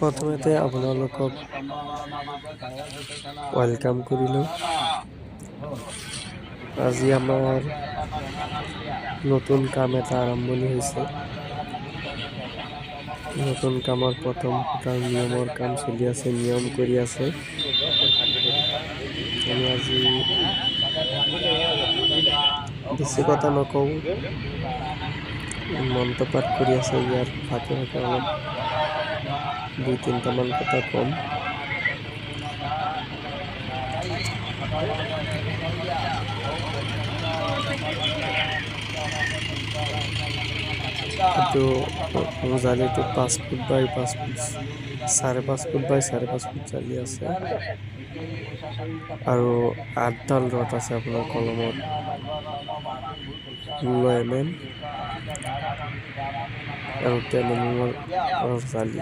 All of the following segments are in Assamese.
প্ৰথমতে আপোনালোকক ৱেলকাম কৰিলোঁ। আজি আমাৰ নতুন কাম এটা আৰম্ভণি হৈছে। নতুন কামৰ প্ৰথম খুঁটাৰ নিয়মৰ কাম চলি আছে, নিয়ম কৰি আছে। আমি আজি বেছি কথা নকওঁ, মন্ত্ৰপাঠ কৰি আছে। ইয়াৰ ভাগে ভাগে অলপ 2-3টামান কথা কম। এইটো জালিটো 5 ফুট বাই 5 ফুট, 5.5 ফুট বাই 5.5 ফুট জালি আছে আৰু 8ডাল ৰড আছে আপোনাৰ কলমত 16 mm আৰু 10 mm জালি।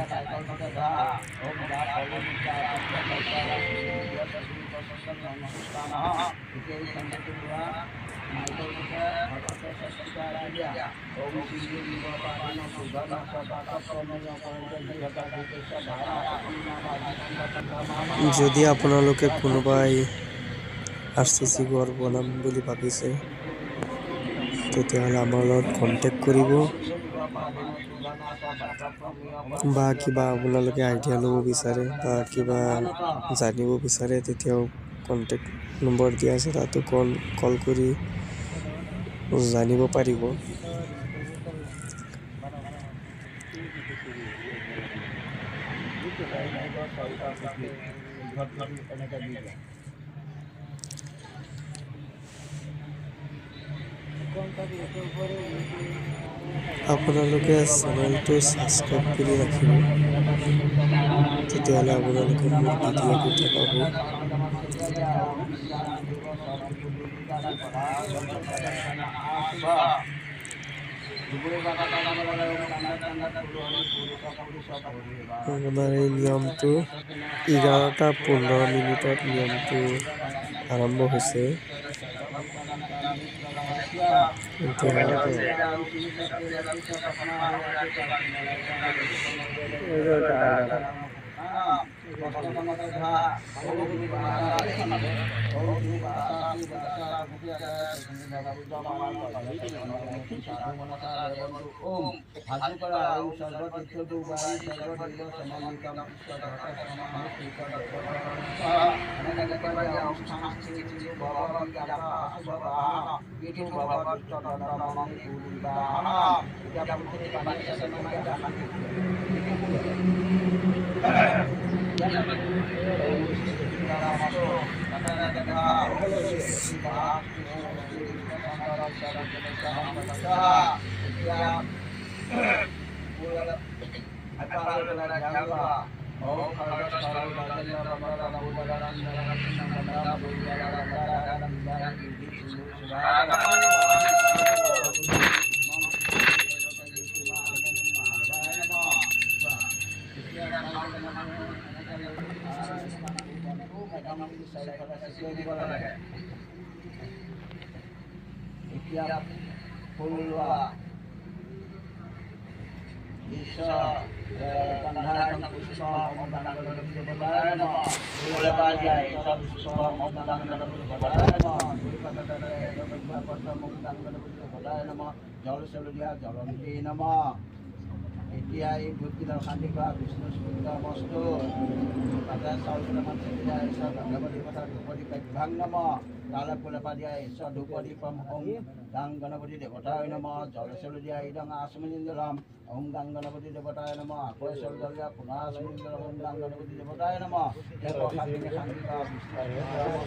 যদি আপোনালোকে কোনোবাই RCC ঘৰ বনাম বুলি ভাবিছে, তেতিয়াহ'লে আমাৰ লগত কণ্টেক্ট কৰিব, বা কিবা আপোনালোকে আইডিয়া ল'ব বিচাৰে বা কিবা জানিব বিচাৰে, তেতিয়াও কণ্টেক্ট নম্বৰ দিয়া আছে, তাতো কল কৰি জানিব পাৰিব। আপোনালোকে চেনেলটো ছাবস্ক্ৰাইব কৰি ৰাখিব, তেতিয়াহ'লে আপোনালোকে মোৰ ভিডিঅ' কেইটা পাব। আমাৰ এই নিয়মটো 11:15 নিয়মটো আৰম্ভ হৈছে। এতিয়া এই ভূতকেইটাৰ শান্তি কৰা বিষ্ণু সুন্দৰ বস্তু তাতে চাউল কেইটামান চেপি দিয়া ঈশ্বৰ ভগৱতী কথা ধূপদী ভাং নম তালে ফুলেপা দিয়া ঈশ্বৰ ধূপদী পম ওম গাং গণপতি দেৱতায় নম জল চল দিয়া ইদং আচমনিন্দলম ওম গাং গণপতি দেৱতায় নম আকৌ চল জল দিয়া পুনঃ আচমনিন্দলম ওম গাং গণপতি দেৱতায় নম শান্তি কৰা দেৱতায়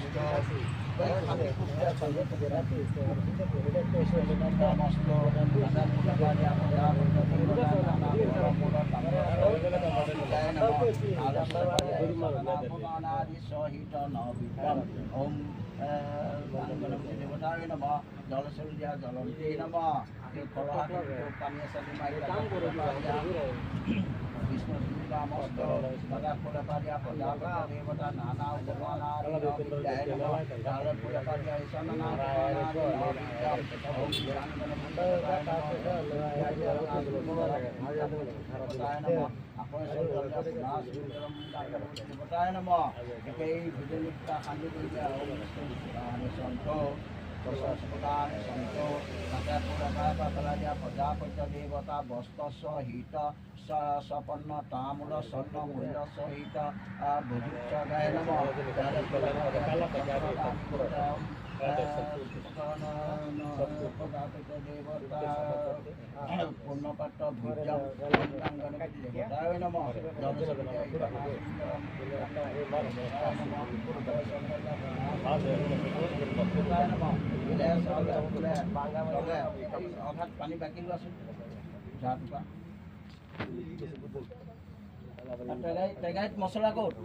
নম জল চল দিয়া জলন্তি নম পানী আছে বিষ্ণু মস্ত ফুলেপা দিয়া দেৱতা নানা ফুলেপা দিয়া ঈশ্বৰ নানা দেৱতায় নম একেই ভোজনিকা শান্তি কৰিলে সন্ত সন্ত তাতে পুৰকাৰ পেলাই দিয়া প্ৰজাপত্য দেৱতা বস্ত্ৰ হিত সপন্ন তামূল স্বৰ্ণ মূল্য সহিত ভোজুচ্চ গায় নম পূৰ্ণপাত্ৰ ভোজ্যম গণপতি দেৱতায় নম অঘাত পানী বাকি লোৱাচোন টেঙাইত মছলা ক'ত